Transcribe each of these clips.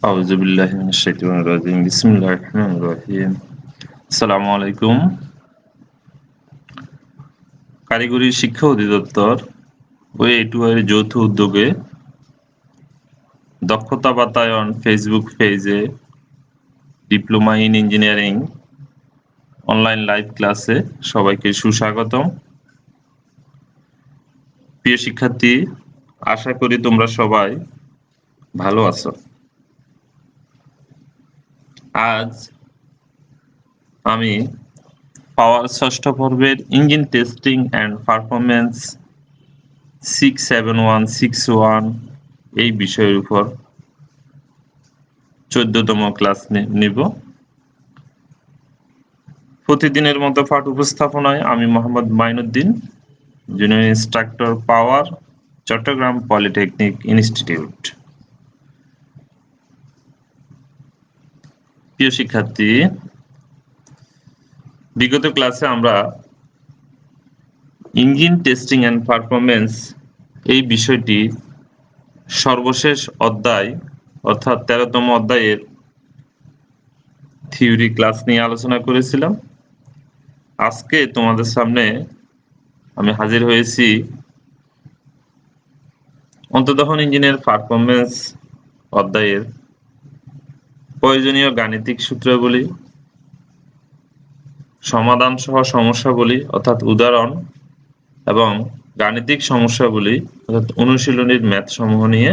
আউযু বিল্লাহি মিনাশ শাইতানির রাজিম। বিসমিল্লাহির রহমানির রহিম। আসসালামু আলাইকুম। কারিগরি শিক্ষা অধিদপ্তর ও এ2এর যৌথ উদ্যোগে দক্ষতা বাতায়ন ফেসবুক পেজে diploma in engineering online live ক্লাসে সবাইকে সুস্বাগতম। প্রিয় শিক্ষার্থী, আশা করি তোমরা সবাই ভালো আছো। আজ আমি পাওয়ার ষষ্ঠ পর্বের ইঞ্জিন টেস্টিং অ্যান্ড পারফরম্যান্স 67161 এই বিষয়ের উপর 14তম ক্লাস নিব। প্রতিদিনের মতো পাঠ উপস্থাপনায় আমি মোহাম্মদ মাইনুদ্দিন, জুনিয়র ইনস্ট্রাক্টর, পাওয়ার, চট্টগ্রাম পলিটেকনিক ইনস্টিটিউট। প্রিয় শিক্ষার্থী, বিগত ক্লাসে আমরা ইঞ্জিন টেস্টিং অ্যান্ড পারফরম্যান্স এই বিষয়টি সর্বশেষ অধ্যায় অর্থাৎ 13তম অধ্যায়ের থিওরি ক্লাস নিয়ে আলোচনা করেছিলাম। আজকে তোমাদের সামনে আমি হাজির হয়েছি অন্তর্দহন ইঞ্জিনের পারফরম্যান্স অধ্যায়ের প্রয়োজনীয় গাণিতিক সূত্রগুলি, সমাধান সহ সমস্যাগুলি অর্থাৎ উদাহরণ এবং গাণিতিক সমস্যাগুলি অর্থাৎ অনুশীলনীর ম্যাথ সমূহ নিয়ে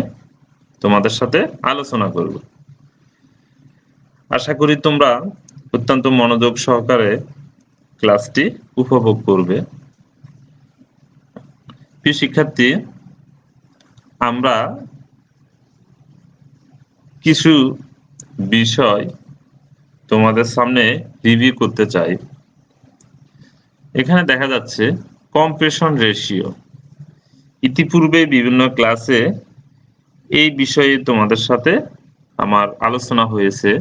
তোমাদের সাথে আলোচনা করব। আশা করি তোমরা অত্যন্ত মনোযোগ সহকারে ক্লাসটি উপভোগ করবে। প্রিয় শিক্ষার্থী, আমরা কিছু বিষয় তোমাদের সামনে রিভিউ করতে চাই। এখানে দেখা যাচ্ছে কম্প্রেশন রেশিও। ইতিপূর্বে বিভিন্ন ক্লাসে এই বিষয়ে তোমাদের সাথে আমার আলোচনা হয়েছে।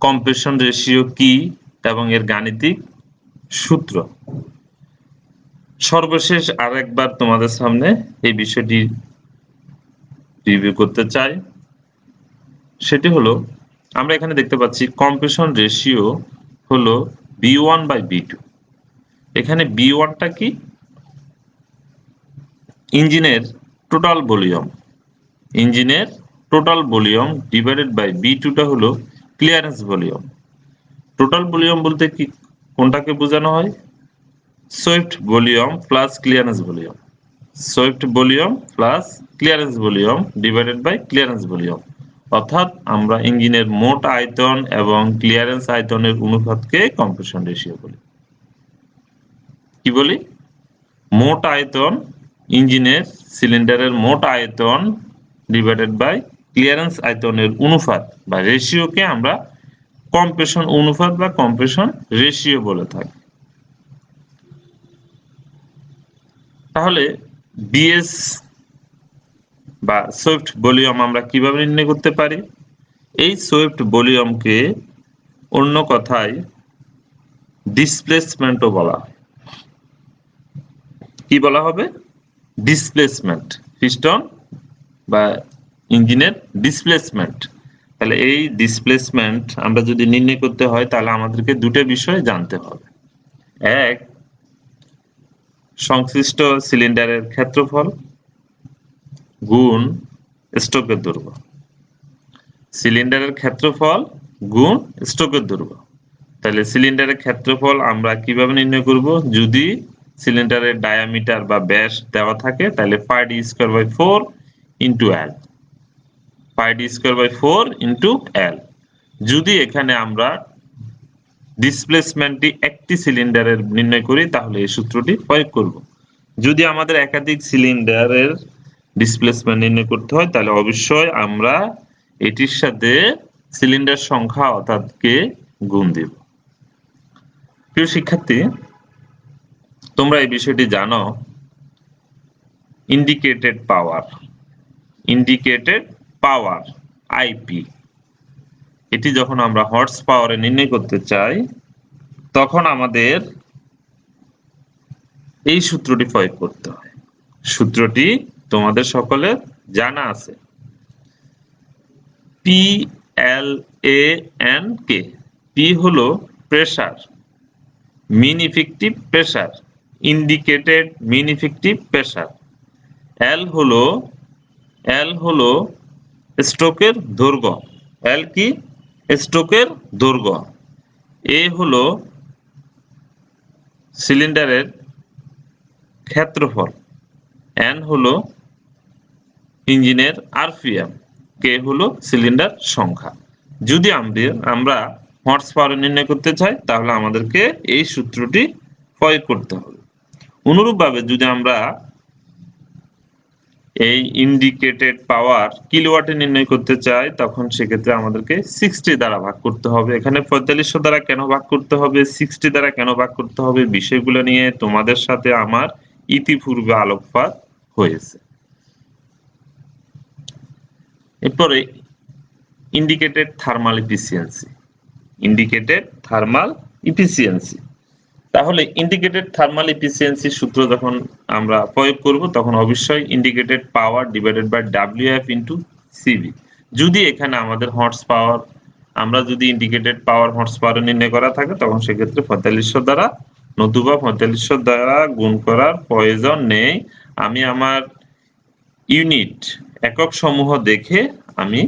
কম্প্রেশন রেশিও কি এবং এর গাণিতিক সূত্র। সর্বশেষ আরেকবার তোমাদের সামনে এই বিষয়টি রিভিউ করতে চাই। সেটি হলো, আমরা এখানে দেখতে পাচ্ছি কম্প্রেশন রেশিও হলো B1/B2। এখানে B1টা কি? ইঞ্জিনের টোটাল ভলিউম। ইঞ্জিনের টোটাল ভলিউম ডিভাইডেড বাই B2টা হলো ক্লিয়ারেন্স ভলিউম। টোটাল ভলিউম বলতে কি কোনটাকে বোঝানো হয়? Swept volume plus clearance volume. Swept volume plus clearance volume divided by clearance volume. অর্থাৎ আমরা ইঞ্জিনের মোট আয়তন এবং ক্লিয়ারেন্স আয়তনের অনুপাতকে কম্প্রেশন রেশিও বলি। কি বলি? মোট আয়তন, ইঞ্জিনের সিলিন্ডারের মোট আয়তন ডিভাইডেড বাই ক্লিয়ারেন্স আয়তনের অনুপাত বা রেশিওকে আমরা কম্প্রেশন অনুপাত বা কম্প্রেশন রেশিও বলে থাকি। তাহলে বিএস বা সোয়েপ্ট ভলিউম আমরা কিভাবে নির্ণয় করতে পারি? এই সোয়েপ্ট ভলিউমকে অন্য কথায় ডিসপ্লেসমেন্টও বলা হয়। কি বলা হবে? ডিসপ্লেসমেন্ট। পিস্টন বা ইঞ্জিনের ডিসপ্লেসমেন্ট। তাহলে এই ডিসপ্লেসমেন্ট আমরা যদি নির্ণয় করতে হয় তাহলে আমাদেরকে দুটো বিষয় জানতে হবে। এক, সংশ্লিষ্ট সিলিন্ডারের ক্ষেত্রফল গুণ স্ট্রোকের দৈর্ঘ্য। সিলিন্ডারের ক্ষেত্রফল গুণ স্ট্রোকের দৈর্ঘ্য। তাহলে সিলিন্ডারের ক্ষেত্রফল আমরা কিভাবে নির্ণয় করব? যদি সিলিন্ডারের ডায়ামিটার বা ব্যাস দেওয়া থাকে তাহলে pi D square by 4 into L. Pi D square by 4 into L. যদি এখানে আমরা ডিসপ্লেসমেন্টটি একটি সিলিন্ডারের নির্ণয় করি তাহলে এই সূত্রটি প্রয়োগ করব। যদি আমাদের একাধিক সিলিন্ডারের ডিসপ্লেসমেন্ট নির্ণয় করতে হয় তাহলে অবশ্যই আমরা এটির সাথে সিলিন্ডার সংখ্যা অর্থাৎ কে গুণ দেব। প্রিয় শিক্ষার্থী, তোমরা এই বিষয়টি জানো, ইন্ডিকেটেড পাওয়ার। ইন্ডিকেটেড পাওয়ার আইপি, এটি যখন আমরা হর্স পাওয়ারে নির্ণয় করতে চাই তখন আমাদের এই সূত্রটি প্রয়োগ করতে হয়। সূত্রটি তোমাদের সকলের জানা আছে। PLANK। পি হলো প্রেসার, মিন ইফেক্টিভ প্রেসার, ইন্ডিকেটেড মিন ইফেক্টিভ প্রেসার। এল হলো স্ট্রোকের দৈর্ঘ্য, এল কি স্ট্রোকের দৈর্ঘ্য। এ হলো সিলিন্ডারের ক্ষেত্রফল, এন হলো ইঞ্জিনের আরপিএম, কে হলো সিলিন্ডার সংখ্যা। যদি আমরা হর্স পাওয়ার নির্ণয় করতে চাই তাহলে আমাদেরকে এই সূত্রটি প্রয়োগ করতে হবে। অনুরূপভাবে যদি আমরা এই ইন্ডিকেটেড পাওয়ার কিলোওয়াটে নির্ণয় করতে চাই তখন সেক্ষেত্রে আমাদেরকে 60 দ্বারা ভাগ করতে হবে। এখানে 4500 দ্বারা কেন ভাগ করতে হবে, 60 দ্বারা কেন ভাগ করতে হবে, বিষয়গুলো নিয়ে তোমাদের সাথে আমার ইতিপূর্বে আলোকপাত হয়েছে। এরপরে indicated thermal efficiency. Indicated thermal efficiency, তাহলে ইন্ডিকেটেড থার্মাল ইফিসিয়েন্সি সূত্র যখন আমরা প্রয়োগ করব তখন অবশ্যই indicated power divided by WF into CB. যদি এখানে আমাদের হর্স পাওয়ার, আমরা যদি ইন্ডিকেটেড পাওয়ার হর্স পাওয়ার নির্ণয় করা থাকে তখন সেক্ষেত্রে 4500 দ্বারা নতুবা 4500 দ্বারা গুণ করার প্রয়োজন নেই। আমি আমার ইউনিট একক সমূহ দেখে আমি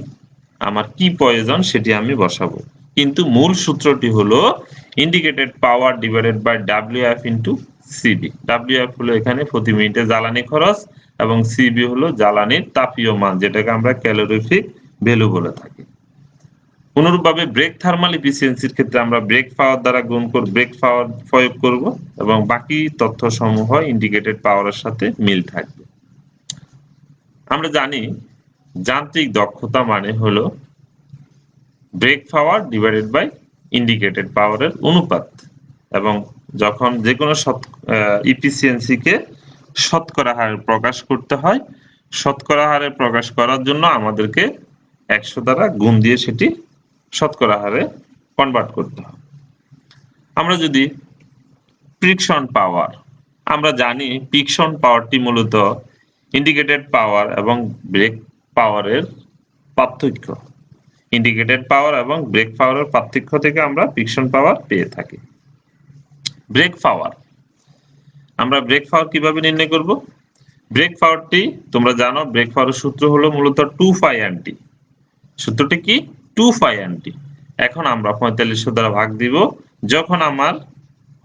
আমার কি প্রয়োজন সেটি আমি বসাবো, কিন্তু মূল সূত্রটি হলো indicated power divided by WF into CB. WF হলো এখানে প্রতি মিনিটে জ্বালানি খরচ এবং সিবি হলো জ্বালানির তাপীয় মান, যেটাকে আমরা ক্যালোরিফিক ভ্যালু বলে থাকি। অনুরূপভাবে ব্রেক থার্মাল ইফিসিয়েন্সির ক্ষেত্রে আমরা ব্রেক পাওয়ার দ্বারা গুণ করে ব্রেক পাওয়ার প্রয়োগ করব এবং বাকি তথ্য সমূহ ইন্ডিকেটেড পাওয়ারের সাথে মিল থাকবে। আমরা জানি যান্ত্রিক দক্ষতা মানে হলো brake power divided by indicated পাওয়ারের অনুপাত, এবং যখন যে কোনো ইফিসিয়েন্সিকে শতকরা হারে প্রকাশ করতে হয়, শতকরা হারে প্রকাশ করার জন্য আমাদেরকে 100 দ্বারা গুণ দিয়ে সেটি শতকরা হারে কনভার্ট করতে হয়। আমরা যদি ফ্রিকশন পাওয়ার, আমরা জানি ফ্রিকশন পাওয়ারটি মূলত ইন্ডিকেটেড পাওয়ার এবং ব্রেক পাওয়ারের পার্থক্য। ইন্ডিকেটেড পাওয়ার এবং ব্রেক পাওয়ারের পার্থক্য থেকে আমরা ফ্রিকশন পাওয়ার পেয়ে থাকি। ব্রেক পাওয়ার, আমরা ব্রেক পাওয়ার কিভাবে নির্ণয় করব? ব্রেক পাওয়ারটি তোমরা জানো, ব্রেক পাওয়ারের সূত্র হলো মূলত 2π/NT। সূত্রটি কি? 2π/NT। এখন আমরা 4500 দ্বারা ভাগ দিব যখন আমার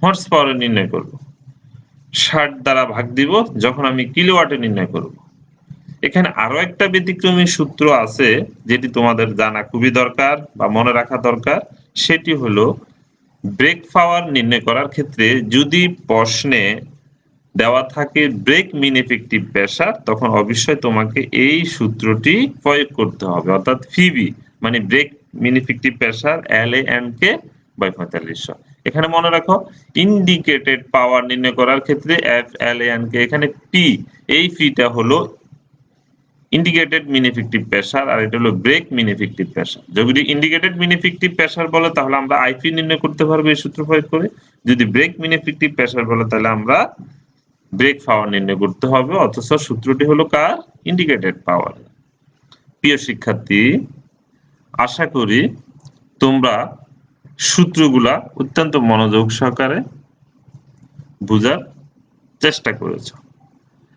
হর্স পাওয়ার নির্ণয় করব, 60 দ্বারা ভাগ দিব যখন আমি কিলোওয়াটে নির্ণয় করব। এখানে আরো একটা ব্যতিক্রমী সূত্র আছে যেটি তোমাদের জানা খুবই দরকার বা মনে রাখা দরকার, সেটি হলো ব্রেক পাওয়ার নির্ণয় করার ক্ষেত্রে যদি প্রশ্নে দেওয়া থাকে ব্রেক মিন ইফেক্টিভ প্রেসার, তখন অবশ্যই তোমাকে এই সূত্রটি প্রয়োগ করতে হবে, অর্থাৎ ফিবি মানে brake mean effective pressure LANK by 4500। এখানে মনে রাখো ইন্ডিকেটেড পাওয়ার নির্ণয় করার ক্ষেত্রে FLANK, এখানে পি, এই ফিটা হলো ইন্ডিকেটেড মিন ইফেক্টিভ প্রেসার আর এটা হলো ব্রেক মিন ইফেক্টিভ প্রেসার। যদি ইন্ডিকেটেড মিন ইফেক্টিভ প্রেসার বলে তাহলে আমরা আইপি নির্ণয় করতে পারবো এই সূত্র প্রয়োগ করে, যদি ব্রেক মিন ইফেক্টিভ প্রেসার বলে তাহলে আমরা ব্রেক পাওয়ার নির্ণয় করতে হবে, অথচ সূত্রটি হলো কার? ইন্ডিকেটেড পাওয়ার। প্রিয় শিক্ষার্থী, আশা করি তোমরা সূত্রগুলা অত্যন্ত মনোযোগ সহকারে বোঝার চেষ্টা করেছো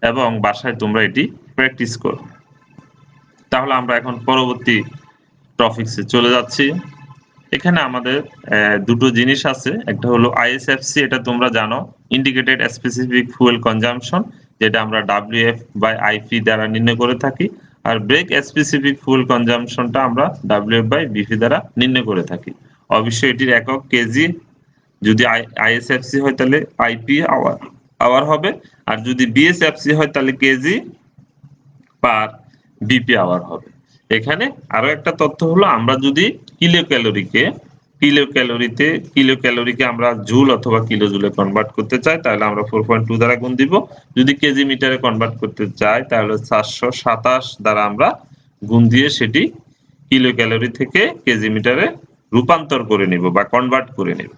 এবং বাসায় তোমরা এটি প্র্যাকটিস করো। তাহলে আমরা এখন পরবর্তী টপিকসে চলে যাচ্ছি। এখানে আমাদের দুটো জিনিস আছে, একটা হলো ISFC, এটা তোমরা জানো, ইন্ডিকেটেড স্পেসিফিক ফুয়েল কনজাম্পশন, যেটা আমরা WF/IP দ্বারা নির্ণয় করে থাকি, আর ব্রেক স্পেসিফিক ফুয়েল কনজাম্পশনটা আমরা WF/BP দ্বারা নির্ণয় করে থাকি। অবশ্যই এটির একক কেজি, যদি ISFC হয় তাহলে IP আওয়ার হবে, আর যদি BSFC হয় তাহলে কেজি পার BP আওয়ার হবে। এখানে আরো একটা তথ্য হলো আমরা যদি কিলো ক্যালোরিকে আমরা জুল অথবা কিলো জুলে কনভার্ট করতে চাই তাহলে আমরা 4.2 দ্বারা গুণ দিব। যদি কেজি মিটারে কনভার্ট করতে চাই তাহলে 427 দ্বারা আমরা গুণ দিয়ে সেটি কিলো ক্যালোরি থেকে কেজি মিটারে রূপান্তর করে নিব বা কনভার্ট করে নিব।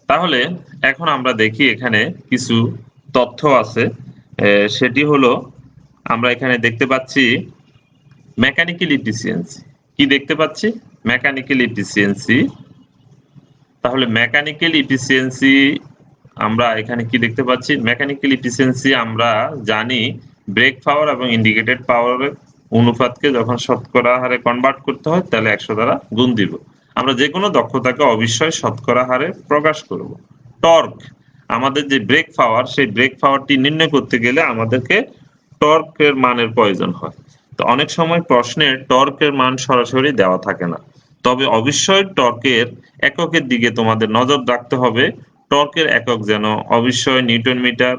তাহলে এখন আমরা দেখি এখানে কিছু তথ্য আছে, সেটি হলো আমরা এখানে দেখতে পাচ্ছি মেকানিক্যাল ইফিসিয়েন্সি কি দেখতে পাচ্ছি? Mechanical efficiency. তাহলে মেকানিক্যাল ইফিসিয়েন্সি আমরা এখানে কি দেখতে পাচ্ছি? মেকানিক্যাল ইফিসিয়েন্সি আমরা জানি ব্রেক পাওয়ার এবং ইন্ডিকেটেড পাওয়ারের অনুপাতকে যখন শতকরা হারে কনভার্ট করতে হয় তাহলে 100 দ্বারা গুণ দিব। আমরা যে কোনো দক্ষতাকে অবশ্যই শতকরা হারে প্রকাশ করব। টর্ক, আমাদের যে ব্রেক পাওয়ার, সেই ব্রেক পাওয়ারটি নির্ণয় করতে গেলে আমাদেরকে টর্কের মানের প্রয়োজন হয়। তো অনেক সময় প্রশ্নে টর্কের মান সরাসরি দেওয়া থাকে না, তবে অবশ্যই টর্কের এককের দিকে তোমাদের নজর রাখতে হবে। টর্কের একক যেন অবশ্যই নিউটন মিটার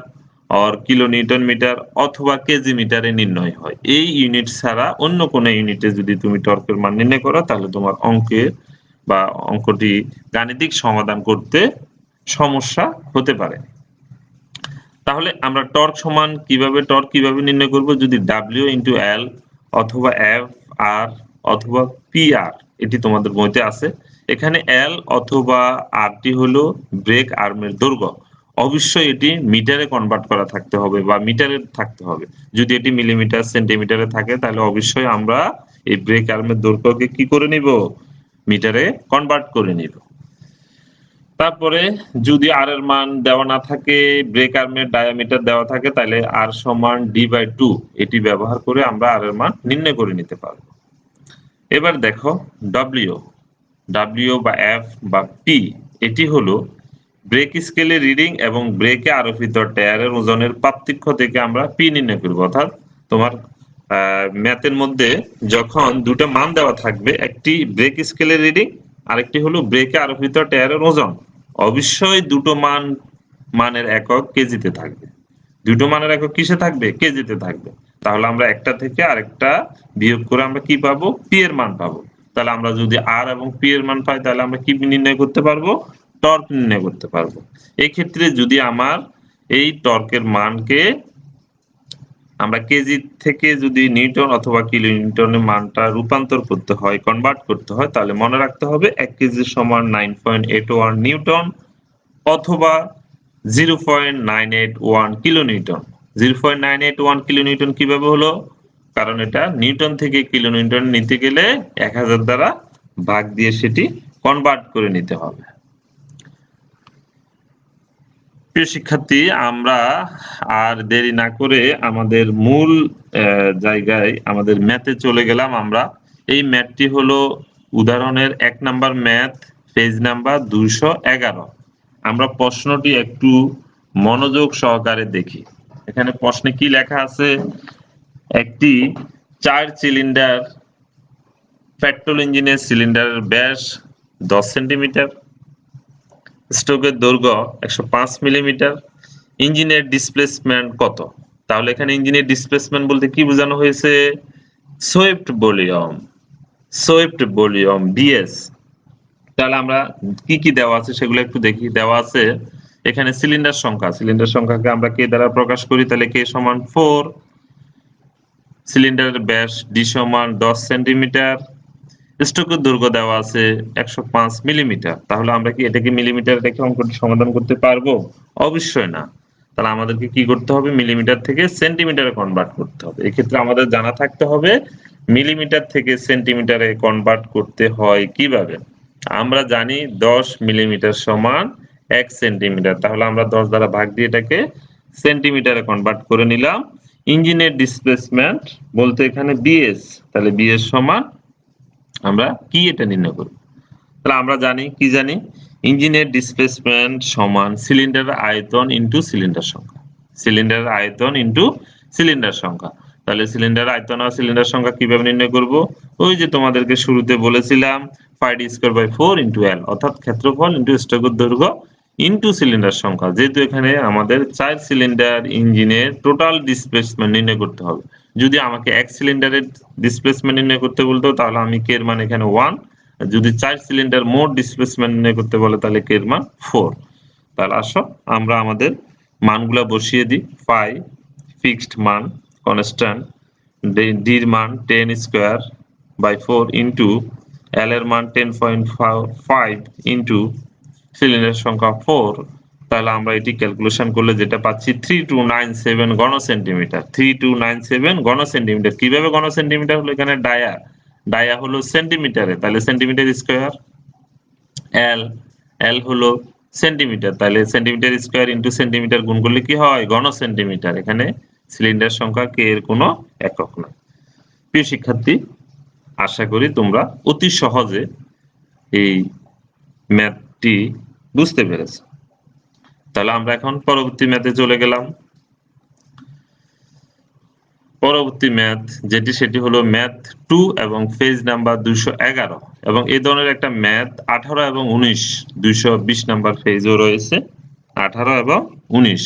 আর কিলো নিউটন মিটার অথবা কেজি মিটারে নির্ণয় হয়। এই ইউনিট ছাড়া অন্য কোনো ইউনিটে যদি তুমি টর্কের মান নির্ণয় করো তাহলে তোমার অঙ্কের বা অঙ্কটি গাণিতিক সমাধান করতে সমস্যা হতে পারে। তাহলে আমরা টর্ক কিভাবে নির্ণয় করব? যদি ডাব্লিউ ইন্টু এল অথবা এফ আর অথবা পি আর, এটি তোমাদের বইতে আছে। এখানে এল অথবা আরটি হলো ব্রেক আর্মের দৈর্ঘ্য। অবশ্যই এটি মিটারে কনভার্ট করা থাকতে হবে বা মিটারে থাকতে হবে। যদি এটি মিলিমিটার সেন্টিমিটারে থাকে তাহলে অবশ্যই আমরা এই ব্রেক আর্মের দৈর্ঘ্যকে কি করে নিব? মিটারে কনভার্ট করে নিব। তারপরে যদি আর এর মান দেওয়া না থাকে, ব্রেক আর্মের ডায়ামিটার দেওয়া থাকে, তাহলে আর সমান d/2 এটি ব্যবহার করে আমরা আর এর মান নির্ণয় করে নিতে পারব। এবার দেখো ডব্লিউ বা এফ বা পি, এটি হলো ব্রেক স্কেলের রিডিং এবং ব্রেকে আরোপিত টায়ারের ওজনের পার্থক্য থেকে আমরা পি নির্ণয় করব। অর্থাৎ তোমার ম্যাথের মধ্যে যখন দুটো মান দেওয়া থাকবে, একটি ব্রেক স্কেলের রিডিং আরেকটি হলো ব্রেকে আরোপিত টায়ারের ওজন, অবশ্যই দুটো মানের একক কেজিতে থাকবে। দুটো মানের একক কিসে থাকবে? কেজিতে থাকবে। তাহলে আমরা একটা থেকে আরেকটা বিয়োগ করে আমরা কি পাবো? পি এর মান পাবো। তাহলে আমরা যদি আর এবং পি এর মান পাই তাহলে আমরা কি নির্ণয় করতে পারবো? টর্ক নির্ণয় করতে পারবো। এই ক্ষেত্রে যদি আমার এই টর্কের মানকে আমরা কেজি থেকে যদি নিউটন অথবা কিলো নিউটনের মানটা রূপান্তর করতে হয়, কনভার্ট করতে হয়, তাহলে মনে রাখতে হবে 1 কেজি সমান 9.81 নিউটন অথবা 0.981 কিলো নিউটন। 0.981 কিলো নিউটন কিভাবে হলো? কারণ এটা নিউটন থেকে কিলো নিউটন নিতে গেলে 1000 দ্বারা ভাগ দিয়ে সেটি কনভার্ট করে নিতে হবে। প্রিয় শিক্ষার্থী, আমরা আর দেরি না করে আমাদের মূল জায়গায় আমাদের ম্যাথে চলে গেলাম। আমরা এই ম্যাথটি হলো উদাহরণের 1 নাম্বার ম্যাথ, পেজ নাম্বার 211। আমরা প্রশ্নটি একটু মনোযোগ সহকারে দেখি। এখানে প্রশ্নে কি লেখা আছে? একটি 4 সিলিন্ডার পেট্রোল ইঞ্জিনের সিলিন্ডারের ব্যাস 10 সেন্টিমিটার, স্ট্রোকের দৈর্ঘ্য 105 মিলিমিটার, ইঞ্জিনের ডিসপ্লেসমেন্ট কত? তাহলে এখানে ইঞ্জিনের ডিসপ্লেসমেন্ট বলতে কি বোঝানো হয়েছে? Swept volume DS. তাহলে আমরা কি কি দেওয়া আছে সেগুলো একটু দেখি। দেওয়া আছে এখানে সিলিন্ডার সংখ্যাকে আমরা কে দ্বারা প্রকাশ করি? তাহলে কে সমান 4, সিলিন্ডারের ব্যাস ডি সমান 10 সেন্টিমিটার, স্ট্রোকের দৈর্ঘ্য দেওয়া আছে 105 মিলিমিটার। তাহলে আমরা কি এটাকে মিলিমিটার রেখে অঙ্কটি সমাধান করতে পারবো? অবশ্যই না। তাহলে আমাদেরকে কি করতে হবে? মিলিমিটার থেকে সেন্টিমিটারে কনভার্ট করতে হবে। এক্ষেত্রে আমাদের জানা থাকতে হবে মিলিমিটার থেকে সেন্টিমিটারে কনভার্ট করতে হয় কিভাবে। আমরা জানি 10 মিলিমিটার সমান 1 সেন্টিমিটার। তাহলে আমরা 10 দ্বারা ভাগ দিয়ে এটাকে সেন্টিমিটারে কনভার্ট করে নিলাম। ইঞ্জিনের ডিসপ্লেসমেন্ট বলতে এখানে বিএস, তাহলে বিএস সমান আমরা কি এটা নির্ণয় করব? তাহলে আমরা জানি ইঞ্জিনের ডিসপ্লেসমেন্ট সমান সিলিন্ডারের আয়তন ইনটু সিলিন্ডার সংখ্যা। সিলিন্ডারের আয়তন ইনটু সিলিন্ডার সংখ্যা। তাহলে সিলিন্ডার আয়তন আর সিলিন্ডার সংখ্যা কিভাবে নির্ণয় করব? ওই যে তোমাদেরকে শুরুতে বলেছিলাম 5d² × 4 L, অর্থাৎ ক্ষেত্রফল ইনটু স্ট্রোকের দৈর্ঘ্য ইনটু সিলিন্ডার সংখ্যা। যেহেতু এখানে আমাদের 4 সিলিন্ডার ইঞ্জিনের টোটাল ডিসপ্লেসমেন্ট নির্ণয় করতে হবে। যদি আমাকে 1 সিলিন্ডারের ডিসপ্লেসমেন্ট নির্ণয় করতে বলতো তাহলে আমি কে এর মান এখানে 1, যদি 4 সিলিন্ডার মোট ডিসপ্লেসমেন্ট নির্ণয় করতে বলে তাহলে কে এর মান 4। তাহলে আসো আমরা আমাদের মানগুলা বসিয়ে দিই। 5 ফিক্সড মান কনস্ট্যান্ট, ডি এর মান 10^² ইনটু এল এর মান 10.5 ইনটু সিলিন্ডার সংখ্যা 4 তাহলে আমরা এটি ক্যালকুলেশন করলে যেটা পাচ্ছি 3297 ঘন সেন্টিমিটার। 3297 ঘন সেন্টিমিটার। কিভাবে ঘন সেন্টিমিটার হলো? এখানে ডায়া হলো সেন্টিমিটারে, তাহলে সেন্টিমিটার স্কয়ার। এল এল হলো সেন্টিমিটার, তাহলে সেন্টিমিটার স্কয়ার ইনটু সেন্টিমিটার গুণ করলে কি হয়? ঘন সেন্টিমিটার। এখানে সিলিন্ডার সংখ্যা কে এর কোনো একক নয়। প্রিয় শিক্ষার্থী, আশা করি তোমরা অতি সহজে এই ম্যাথটি বুঝতে পেরেছো। তাহলে আমরা এখন পরবর্তী ম্যাথে চলে গেলাম। পরবর্তী ম্যাথ সেটি হলো ম্যাথ 2 এবং পেজ নাম্বার 211 এবং এই ধরনের একটা ম্যাথ 18 এবং 19 220 নাম্বার পেজও রয়েছে, 18 এবং 19।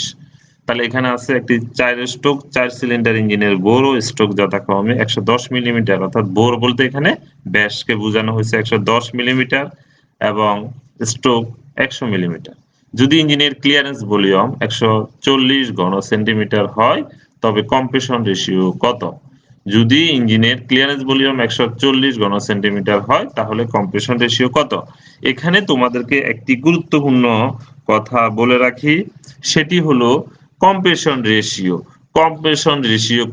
তাহলে এখানে আছে একটি 4 স্ট্রোক 4 সিলিন্ডার ইঞ্জিনের বোর ও স্ট্রোক যথাক্রমে 110 মিলিমিটার, অর্থাৎ বোর বলতে এখানে ব্যাসকে বোঝানো হয়েছে 110 মিলিমিটার এবং স্ট্রোক 100 মিলিমিটার। যদি ইঞ্জিনের ক্লিয়ারেন্স ভলিউম 140 ঘন সেন্টিমিটার হয় তবে কম্প্রেশন রেশিও কত? যদি ইঞ্জিনের ক্লিয়ারেন্স ভলিউম 140 ঘন সেন্টিমিটার হয় তাহলে কম্প্রেশন রেশিও কত? এখানে তোমাদেরকে একটি গুরুত্বপূর্ণ কথা বলে রাখি, সেটি হলো কম্প্রেশন রেশিও। কম্প্রেশন রেশিও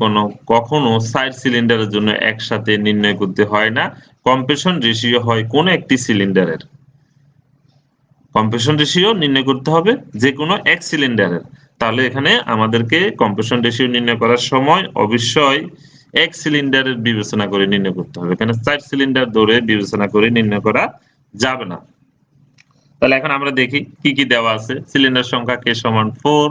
কখনো সাইড সিলিন্ডারের জন্য একসাথে নির্ণয় করতে হয় না। কম্প্রেশন রেশিও হয় কোন একটি সিলিন্ডারের। কম্প্রেশন রেশিও নির্ণয় করতে হবে যে কোনো এক সিলিন্ডারের। তাহলে এখানে আমাদেরকে কম্প্রেশন রেশিও নির্ণয় করার সময় অবশ্যই এক সিলিন্ডারের বিবেচনা করে নির্ণয় করতে হবে। এখানে 4 সিলিন্ডার ধরে বিবেচনা করে নির্ণয় করা যাবে না। তাহলে এখন আমরা দেখি কি কি দেওয়া আছে। সিলিন্ডার সংখ্যা কে সমান 4,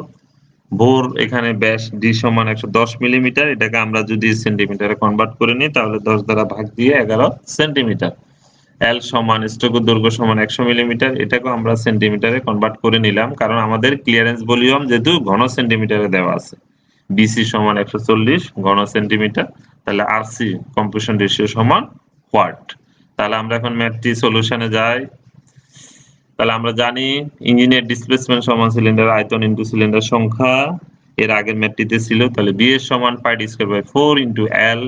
বোর এখানে ব্যাস ডি সমান 110 মিলিমিটার, এটাকে আমরা যদি সেন্টিমিটারে কনভার্ট করে নিই তাহলে 10 দ্বারা ভাগ দিয়ে 11 সেন্টিমিটার। এল সমান স্ট্রোকের দৈর্ঘ্য সমান 100 মিলিমিটার, এটাকেও আমরা সেন্টিমিটারে কনভার্ট করে নিলাম কারণ আমাদের ক্লিয়ারেন্স ভলিউম যেহেতু ঘন সেন্টিমিটারে দেওয়া আছে। বিসি সমান 140 ঘন সেন্টিমিটার, তাহলে আরসি কম্প্রেশন রেশিও সমান ওয়াট। তাহলে আমরা এখন ম্যাথটি সলিউশনে যাই। তাহলে আমরা জানি ইঞ্জিনের ডিসপ্লেসমেন্ট সমান সিলিন্ডার আয়তন ইনটু সিলিন্ডার সংখ্যা, এর আগের ম্যাথটিতে ছিল। তাহলে বি এর সমান pi D square by 4 into L.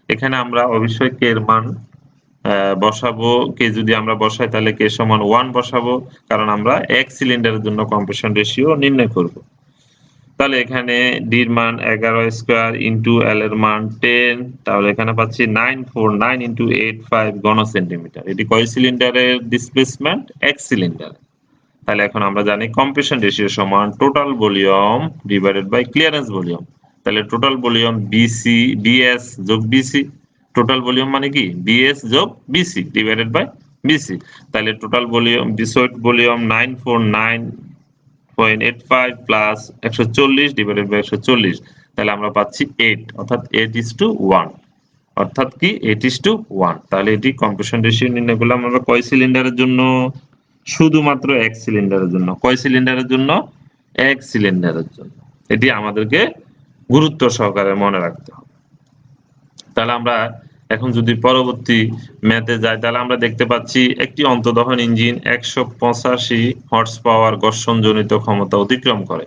এখানে আমরা অবশ্যই কে এর মান বসাবো। কে যদি আমরা বসাই তাহলে কে সমান 1 বসাবো, কারণ আমরা এক সিলিন্ডারের জন্য কম্প্রেশন রেশিও নির্ণয় করব। তাহলে এখানে ডি এর মান 11 স্কয়ার ইনটু এল এর মান 10, তাহলে এখানে পাচ্ছি 949 ইনটু 85 ঘন সেন্টিমিটার। এটি কয় সিলিন্ডারের ডিসপ্লেসমেন্ট? এক সিলিন্ডার। তাহলে এখন আমরা জানি কম্প্রেশন রেশিও সমান total volume divided by clearance volume. তাহলে টোটাল ভলিউম বিসি বিএস যোগ বিসি। টোটাল ভলিউম মানে কি? বিএস যোগ বিসি ডিভাইডেড বাই বিসি। তাহলে টোটাল ভলিউম বিসোড ভলিউম 949.85 প্লাস 140 ডিভাইডেড বাই 140, তাহলে আমরা পাচ্ছি 8, অর্থাৎ 8:1, অর্থাৎ কি 8:1। তাহলে এটি কম্প্রেশন রেশিও নির্ণয় করলাম আমরা কয় সিলিন্ডারের জন্য? শুধুমাত্র এক সিলিন্ডারের জন্য। কয় সিলিন্ডারের জন্য? এক সিলিন্ডারের জন্য। এটি আমাদেরকে গুরুত্ব সহকারে মনে রাখতে হবে। তাহলে আমরা এখন যদি পরবর্তী ম্যাথে যাই তাহলে আমরা দেখতে পাচ্ছি একটি অন্তর্দহন ইঞ্জিন 185 হর্স পাওয়ার ঘর্ষণজনিত ক্ষমতা অতিক্রম করে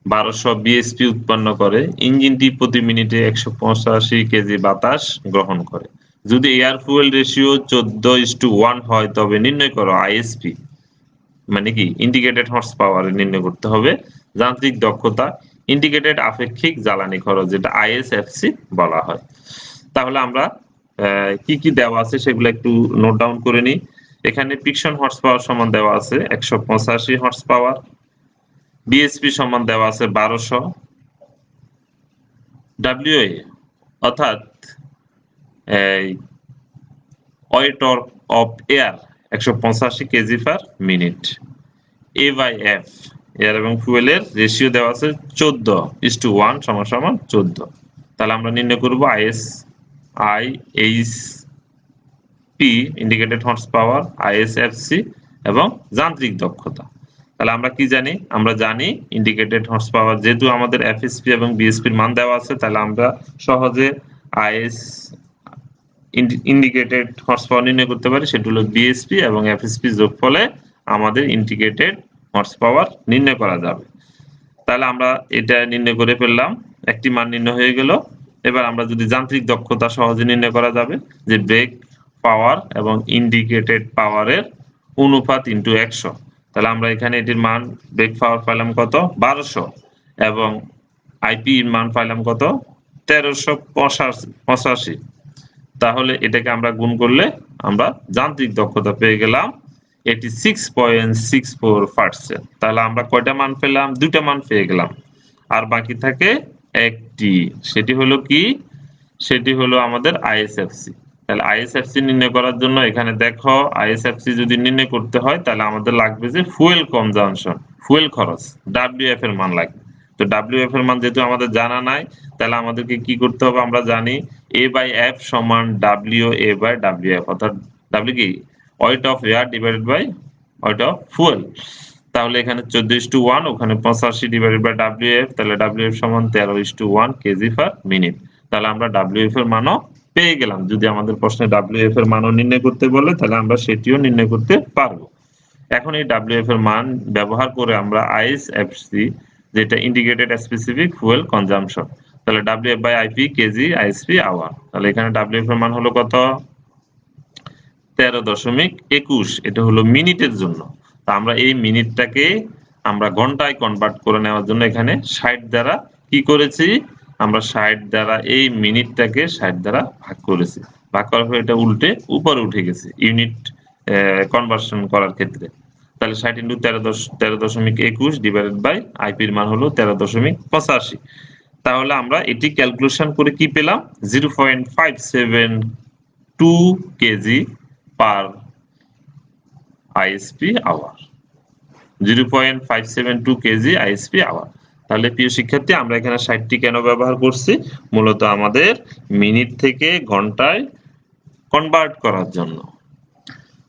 1200 বিএসপি উৎপন্ন করে। ইঞ্জিনটি প্রতি মিনিটে 185 কেজি বাতাস গ্রহণ করে। যদি এয়ার ফুয়েল রেশিও 14:1 হয় তবে নির্ণয় করো আইএসপি, মানে কি ইন্ডিকেটেড হর্স পাওয়ার নির্ণয় করতে হবে। যান্ত্রিক দক্ষতা, ইন্ডিকেটেড আপেক্ষিক জ্বালানি খরচ, যেটা আইএসএফসি বলা হয়। তাহলে আমরা কি কি দেওয়া আছে সেগুলো একটু নোট ডাউন করে নিই। এখানে ফ্রিকশন হর্স পাওয়ার সমান দেওয়া আছে 185 হর্স পাওয়ার, বিএসপি সমান দেওয়া আছে 1200, ডাব্লিউএ অর্থাৎ weight of air 185 KG per minute. A by F air এবং ফুয়েলের রেশিও দেওয়া আছে 14:1 সমান সমান 14। তাহলে আমরা নির্ণয় করব আইএসপি ইন্ডিকেটেড হর্স পাওয়ার, আইএসএফসি এবং যান্ত্রিক দক্ষতা। তাহলে আমরা কি জানি? আমরা জানি ইন্ডিকেটেড হর্স পাওয়ার, যেহেতু আমাদের এফএসপি এবং বিএসপির মান দেওয়া আছে তাহলে আমরা সহজে আইএস ইন্ডিকেটেড হর্স পাওয়ার নির্ণয় করতে পারি। সেটা হলো বিএসপি এবং এফএসপি যোগফলে আমাদের ইন্ডিকেটেড হর্স পাওয়ার নির্ণয় করা যাবে। তাহলে আমরা এটা নির্ণয় করে ফেললাম, একটি মান নির্ণয় হয়ে গেল। এবার আমরা যদি যান্ত্রিক দক্ষতা সহজে নির্ণয় করা যাবে যে ব্রেক পাওয়ার এবং ইন্ডিকেটেড পাওয়ারের অনুপাত ইনটু 100। তাহলে আমরা এখানে এটির মান ব্রেক পাওয়ার পাইলাম কত 1200 এবং আইপি এর মান পাইলাম কত 1385। তাহলে এটাকে আমরা গুণ করলে আমরা যান্ত্রিক দক্ষতা পেয়ে গেলাম 86.64%। তাহলে আমরা কয়টা মান পেলাম? দুইটা মান পেয়ে গেলাম, আর বাকি থাকে একটি। সেটি হলো কি? সেটি হলো আমাদের আইএসএফসি। তাহলে আইএসএফসি নির্ণয় করার জন্য এখানে দেখো, আইএসএফসি যদি নির্ণয় করতে হয় তাহলে আমাদের লাগবে যে ফুয়েল কনজাম্পশন, ফুয়েল খরচ, ডাব্লিউএফ এর মান লাগবে। তো ডাব্লিউএফ এর মান যেহেতু আমাদের জানা নাই, তাহলে আমাদেরকে কি করতে হবে? আমরা জানি এ বাই এফ সমান ডাব্লিউ এ বাই ডাব্লিউএফ, অর্থাৎ ডাব্লিউ কি weight of air divided by weight of fuel. তাহলে এখানে 14:1, ওখানে 85 ডিভাইডেড বাই ডাব্লিউএফ, তাহলে ডাব্লিউএফ সমান 13:1 কেজি পার মিনিট। তাহলে আমরা ডাব্লিউএফ এর মানও পেয়ে গেলাম। যদি আমাদের প্রশ্নে ডাব্লিউএফ এর মানও নির্ণয় করতে বলে তাহলে আমরা সেটিও নির্ণয় করতে পারবো। এখন এই ডাব্লিউএফ এর মান ব্যবহার করে আমরা আইএসএফসি, যেটা ইন্টিগ্রেটেড স্পেসিফিক ফুয়েল কনজাম্পশন, তাহলে WF by IP KG ISP hour. তাহলে এখানে ডাব্লিউএফ এর মান হলো কত? 13.21। এটা হলো মিনিটের জন্য। তা আমরা এই মিনিটটাকে আমরা ঘন্টায় কনভার্ট করে নেওয়ার জন্য এখানে 60 দ্বারা কি করেছি? আমরা 60 দ্বারা এই মিনিটটাকে 60 দ্বারা ভাগ করেছি। ভাগ করার পর এটা উল্টে উপরে উঠে গেছে ইউনিট কনভার্সন করার ক্ষেত্রে। তাহলে 60 ইন্টু 13.21 ডিভাইডেড বাই আইপির মান হলো 13.85। তাহলে আমরা এটি ক্যালকুলেশন করে কি পেলাম? 0.572 kg per ISP hour, 0.572 kg ISP hour. তাহলে প্রিয় শিক্ষার্থী, আমরা এখানে 60টি কেন ব্যবহার করছি? মূলত আমাদের মিনিট থেকে ঘন্টায় কনভার্ট করার জন্য।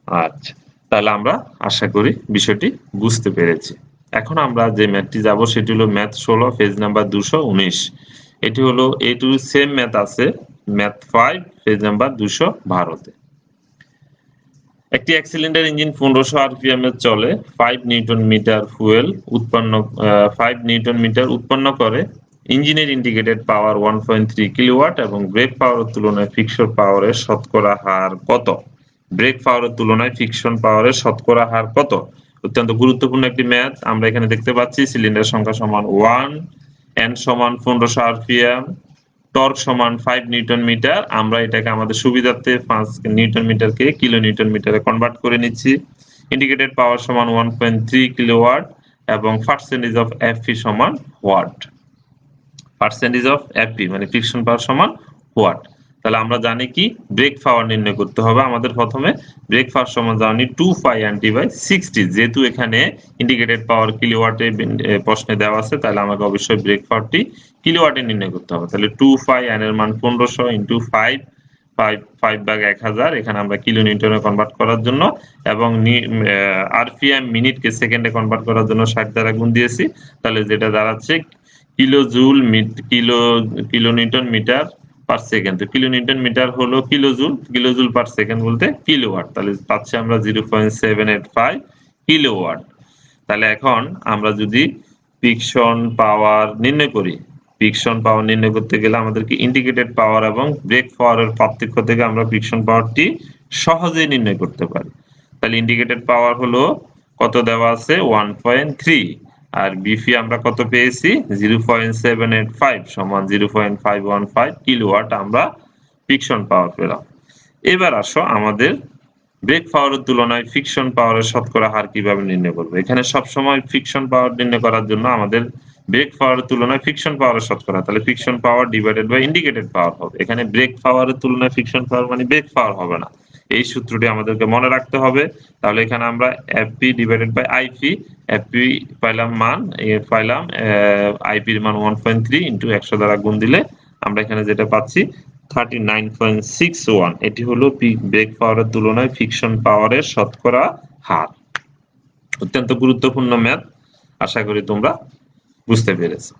আচ্ছা, তাহলে আমরা আশা করি বিষয়টি বুঝতে পেরেছি। এখন আমরা যে ম্যাথটি যাব সেটি হলো ম্যাথ 16, পেজ নাম্বার 219। এটি হলো এটু সেম ম্যাথ আছে ম্যাথ 5, পেজ নাম্বার 212-তে। একটি এক সিলিন্ডার ইঞ্জিন 1500 আরপিএম এ চলে, 5 নিউটন মিটার ফুয়েল উৎপন্ন 5 নিউটন মিটার উৎপন্ন করে। ইঞ্জিনের ইন্ডিকেটেড পাওয়ার 1.3 কিলোওয়াট এবং ব্রেক পাওয়ারের তুলনায় ফিকশন পাওয়ারের শতকরা হার কত? ব্রেক পাওয়ারের তুলনায় ফিকশন পাওয়ারের শতকরা হার কত? অত্যন্ত গুরুত্বপূর্ণ একটি ম্যাথ। আমরা এখানে দেখতে পাচ্ছি সিলিন্ডার সংখ্যা সমান 1, এন সমান 1500 আরপিএম, টর্ক সমান 5 নিউটন মিটার। আমরা এটাকে আমাদের সুবিধার্থে 5 নিউটন মিটারকে কিলো নিউটন মিটারে কনভার্ট করে নিচ্ছি। ইন্ডিকেটেড পাওয়ার সমান 1.3 কিলোওয়াট এবং পার্সেন্টেজ অফ এফপি সমান ওয়াট। পার্সেন্টেজ অফ এফপি মানে ফ্রিকশন পাওয়ার সমান ওয়াট। তাহলে আমরা জানি কি ব্রেক পাওয়ার নির্ণয় করতে হবে আমাদের। প্রথমে ব্রেক পাওয়ার সমান জানি 2 পাই এনটি বাই 60। যেহেতু এখানে ইন্ডিকেটেড পাওয়ার কিলোওয়াটে প্রশ্নে দেওয়া আছে, তাহলে আমাকে অবশ্যই ব্রেক পাওয়ারটি কিলোওয়াটে নির্ণয় করতে হবে। তাহলে 2 পাই এন এর মান 1500 ইনটু 5, 5 ভাগ 1000, এখানে আমরা কিলো নিউটনে কনভার্ট করার জন্য, এবং আরপিএম মিনিটকে সেকেন্ডে কনভার্ট করার জন্য 60 দ্বারা গুণ দিয়েছি। তাহলে যেটা দাঁড়াচ্ছে kilo joule kilo newton metre per second. তো কিলো নিউটন মিটার হলো কিলো জুল পার সেকেন্ড বলতে কিলোওয়াট। তাহলে পাচ্ছি আমরা 0.785 কিলোওয়াট। তাহলে এখন আমরা যদি ফ্রিকশন পাওয়ার নির্ণয় করি, ফ্রিকশন পাওয়ার নির্ণয় করতে গেলে আমাদেরকে ইন্ডিকেটেড পাওয়ার এবং ব্রেক পাওয়ারের পার্থক্য থেকে আমরা ফ্রিকশন পাওয়ারটি সহজেই নির্ণয় করতে পারি। তাহলে ইন্ডিকেটেড পাওয়ার হলো কত দেওয়া আছে? 1.3, আর বিপি আমরা কত পেয়েছি? 0.785 সমান 0.515 কিলোওয়াট আমরা ফ্রিকশন পাওয়ার পেলাম। এবার আসো আমাদের ব্রেক পাওয়ারের তুলনায় ফ্রিকশন পাওয়ারের শতকরা হার কিভাবে নির্ণয় করব। এখানে সবসময় ফ্রিকশন পাওয়ার নির্ণয় করার জন্য আমাদের ব্রেক পাওয়ারের তুলনায় ফ্রিকশন পাওয়ারের শতকরা, তাহলে friction power divided by indicated power হবে। এখানে ব্রেক পাওয়ারের তুলনায় ফ্রিকশন পাওয়ার মানে ব্রেক পাওয়ার হবে না। এই সূত্রটি আমাদেরকে মনে রাখতে হবে। তাহলে এখানে আমরা FP divided by IP, FP পাইলাম মান, পাইলাম আইপির মান 1.3 ইনটু 100 দ্বারা গুণ দিলে আমরা এখানে যেটা পাচ্ছি 39.61। এটি হলো ব্রেক পাওয়ারের তুলনায় ফ্রিকশন পাওয়ারের শতকরা হার। অত্যন্ত গুরুত্বপূর্ণ ম্যাথ, আশা করি তোমরা বুঝতে পেরেছো।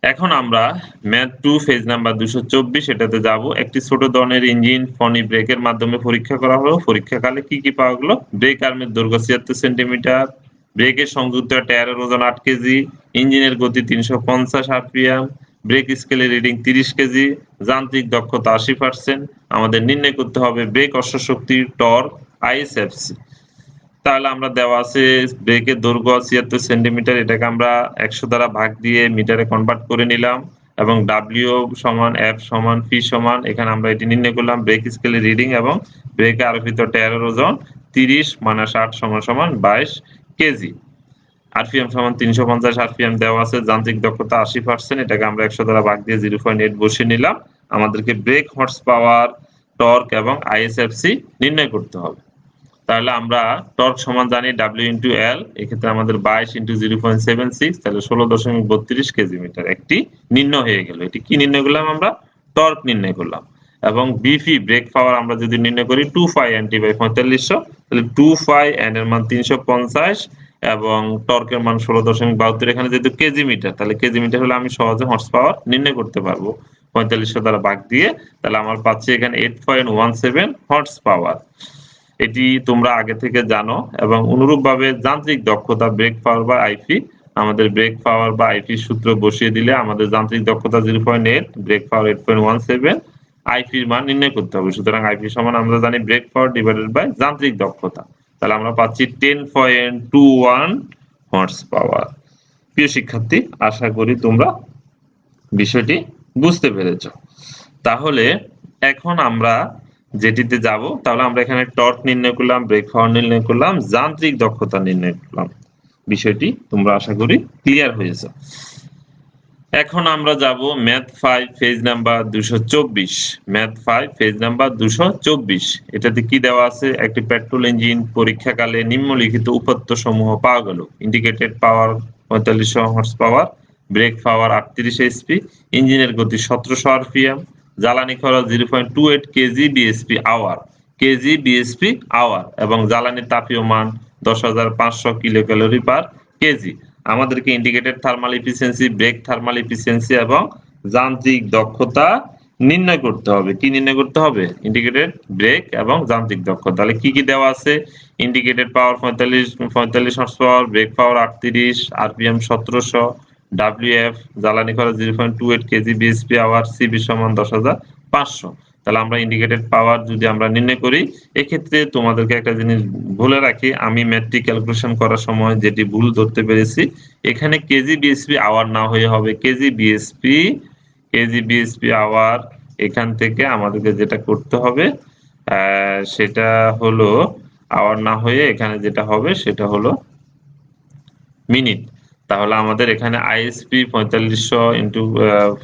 এখন আমরা ম্যাথ 2, পেজ নাম্বার 224, এটাতে যাব। একটি ছোট ধরনের ইঞ্জিন ফনি ব্রেকের মাধ্যমে পরীক্ষা করা হলো। পরীক্ষাকালে কি কি পাওয়া গেল? ব্রেক আর্মের দৈর্ঘ্য 76 সেন্টিমিটার, ব্রেকের সংযুক্ত টায়ারের ওজন 8 কেজি, ইঞ্জিনের গতি 350 আরপিএম, ব্রেক স্কেলের রিডিং 30 কেজি, যান্ত্রিক দক্ষতা 80%। আমাদের নির্ণয় করতে হবে ব্রেক অশ্ব শক্তির টর্ক আইএসএফসি। তাহলে আমরা দেওয়া আছে ব্রেকের দৈর্ঘ্য ৭৬ সেন্টিমিটার, এটাকে আমরা ১০০ দ্বারা ভাগ দিয়ে মিটারে কনভার্ট করে নিলাম এবং ডাব্লিউ সমান এফ সমান পি সমান, এখানে আমরা এটি নির্ণয় করলাম ব্রেক স্কেলের রিডিং এবং ব্রেকে আরোপিত টায়ারের ওজন ৩০ - ৮ সমান সমান ২২ কেজি। আরপিএম সমান ৩৫০ আরপিএম দেওয়া আছে, যান্ত্রিক দক্ষতা ৮০%, এটাকে আমরা ১০০ দ্বারা ভাগ দিয়ে 0.8 বসিয়ে নিলাম। আমাদেরকে ব্রেক হর্স পাওয়ার, টর্ক এবং আইএসএফসি নির্ণয় করতে হবে। তাহলে আমরা টর্ক সমান জানি ডাব্লিউ ইন্টু এল, এক্ষেত্রে আমাদের 22 ইন্টু 0.76, তাহলে 16.32 কেজি মিটার একটি নির্ণয় হয়ে গেল। এটি কি নির্ণয় করলাম? আমরা টর্ক নির্ণয় করলাম। এবং বিপি ব্রেক পাওয়ার আমরা যদি নির্ণয় করি 2 এনটি বাই 4500, তাহলে 2 এন এর মান 350 এবং টর্কের মান 16.72, এখানে যেহেতু কেজি মিটার, তাহলে কেজি মিটার হলে আমি সহজে হর্স পাওয়ার নির্ণয় করতে পারবো 4500 দ্বারা ভাগ দিয়ে, তাহলে আমার পাচ্ছি এখানে 8.17 হর্স পাওয়ার। এটি তোমরা আগে থেকে জানো। এবং অনুরূপভাবে যান্ত্রিক দক্ষতা ব্রেক পাওয়ার বা আইপি, আমাদের ব্রেক পাওয়ার বা আইপি সূত্র বসিয়ে দিলে আমাদের যান্ত্রিক দক্ষতা 0.8, ব্রেক পাওয়ার 8.17, আইপির মান নির্ণয় করতে হবে। সুতরাং আইপি সমান আমরা জানি ব্রেক পাওয়ার ডিভাইডেড বাই যান্ত্রিক দক্ষতা, তাহলে আমরা পাচ্ছি 10.21 হর্স পাওয়ার। প্রিয় শিক্ষার্থী, আশা করি তোমরা বিষয়টি বুঝতে পেরেছ। তাহলে এখন আমরা যেটিতে যাব, তাহলে আমরা এখানে টর্ক নির্ণয় করলাম, ব্রেক পাওয়ার নির্ণয় করলাম, যান্ত্রিক দক্ষতা নির্ণয় করলাম। বিষয়টি তোমরা আশা করি ক্লিয়ার হয়েছে। এখন আমরা যাব math 5 page number 224। Math 5 page number 224, এটাতে কি দেওয়া আছে? একটি পেট্রোল ইঞ্জিন পরীক্ষাকালে নিম্নলিখিত উপাত্ত সমূহ পাওয়া গেল: indicated power 4500 horse power, brake power 38 HP, ইঞ্জিনের গতি 1700 আরপিএম, জ্বালানি খরচ 0.28 KG BSP hour, KG BSP hour, এবং জ্বালানির তাপীয় মান 10,500 কিলো ক্যালোরি পার কেজি। আমাদেরকে indicated thermal efficiency, brake thermal efficiency এবং যান্ত্রিক দক্ষতা নির্ণয় করতে হবে। কি নির্ণয় করতে হবে? ইন্ডিকেটেড, ব্রেক এবং যান্ত্রিক দক্ষতা। তাহলে কি কি দেওয়া আছে? ইন্ডিকেটেড পাওয়ার 45 horse power, brake power 38, RPM 1700, WF জ্বালানি খরচ 0.28 কেজি বিএসপি আওয়ার, সিবি সমান 10,500। তাহলে আমরা ইন্ডিকেটেড পাওয়ার যদি আমরা নির্ণয় করি, এক্ষেত্রে তোমাদেরকে একটা জিনিস বলে রাখি, আমি ম্যাট্রিক ক্যালকুলেশন করার সময় যেটি ভুল ধরতে পেরেছি, এখানে কেজি বিএসপি আওয়ার না হয়ে হবে কেজি বিএসপি আওয়ার। এখান থেকে আমাদেরকে যেটা করতে হবে সেটা হলো আওয়ার না হয়ে এখানে যেটা হবে সেটা হলো মিনিট। তাহলে আমাদের এখানে আইএসপি 4500 ইন্টু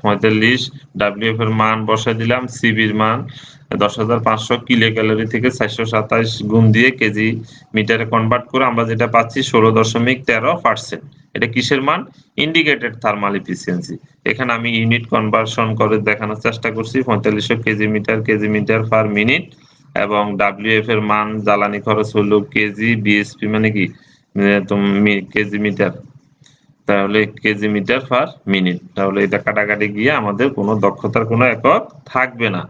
45, ডাব্লিউএফ এর মান বসাই দিলাম, সিবির মান 10,500 কিলো ক্যালোরি থেকে 427 গুণ দিয়ে কেজি মিটারে কনভার্ট করে আমরা যেটা পাচ্ছি 16.13%। এটা কিসের মান? Indicated thermal efficiency. এখানে আমি ইউনিট কনভার্সন করে দেখানোর চেষ্টা করছি, 4500 কেজি মিটার পার মিনিট, এবং ডাব্লিউএফ এর মান জ্বালানি খরচ হলো কেজি বিএসপি মানে কি কেজি মিটার, তাহলে কেজি মিটার পার মিনিট। তাহলে এটা কাটাকাটি গিয়ে আমাদের কোনো দক্ষতার কোনো একক থাকবে না।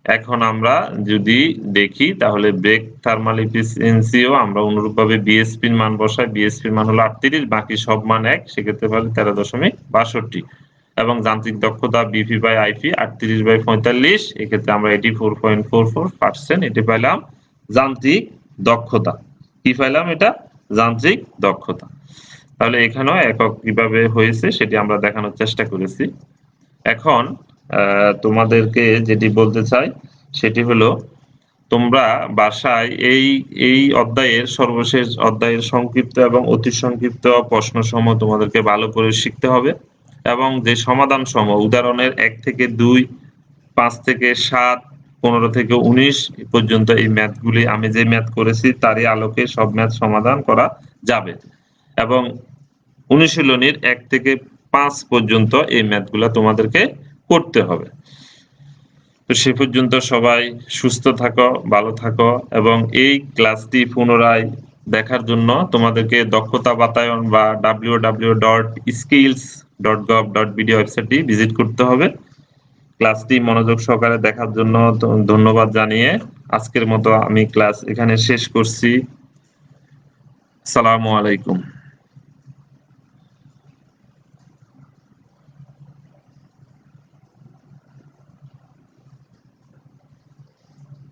এখন আমরা যদি দেখি তাহলে ব্রেক থার্মাল এফিসিয়েন্সিও আমরা অনুরূপভাবে বিএসপির মান বসাই, বিএসপির মান হলো 38, বাকি সব মান এক, সেক্ষেত্রে পারে 13.62। এবং যান্ত্রিক দক্ষতা বিপি বাই আইপি 38/45, এক্ষেত্রে আমরা 84.44%, এটি পাইলাম যান্ত্রিক দক্ষতা। কি পাইলাম? এটা যান্ত্রিক দক্ষতা। তাহলে এখানেও একক কিভাবে হয়েছে সেটি আমরা দেখানোর চেষ্টা করেছি। এখন তোমাদেরকে যেটি বলতে চাই সেটি হলো, তোমরা বাসায় এই অধ্যায়ের সর্বশেষ অধ্যায়ের সংক্ষিপ্ত এবং অতি সংক্ষিপ্ত প্রশ্নসমূহ তোমাদেরকে ভালো করে শিখতে হবে, এবং যে সমাধান সমূহ উদাহরণের 1 থেকে 2, 5 থেকে 7, 15 থেকে 19 পর্যন্ত এই ম্যাথগুলি আমি যে ম্যাথ করেছি তারই আলোকে সব ম্যাথ সমাধান করা যাবে, এবং অনুশীলনীর 1 থেকে 5 পর্যন্ত এই ম্যাথগুলা তোমাদেরকে করতে হবে। তো সে পর্যন্ত সবাই সুস্থ থাকো, ভালো থাকো, এবং এই ক্লাসটি পুনরায় দেখার জন্য তোমাদেরকে দক্ষতা বাতায়ন বা www.skills.gov.bd ওয়েবসাইটটি ভিজিট করতে হবে। ক্লাসটি মনোযোগ সহকারে দেখার জন্য ধন্যবাদ জানিয়ে আজকের মতো আমি ক্লাস এখানে শেষ করছি। আসসালামু আলাইকুম।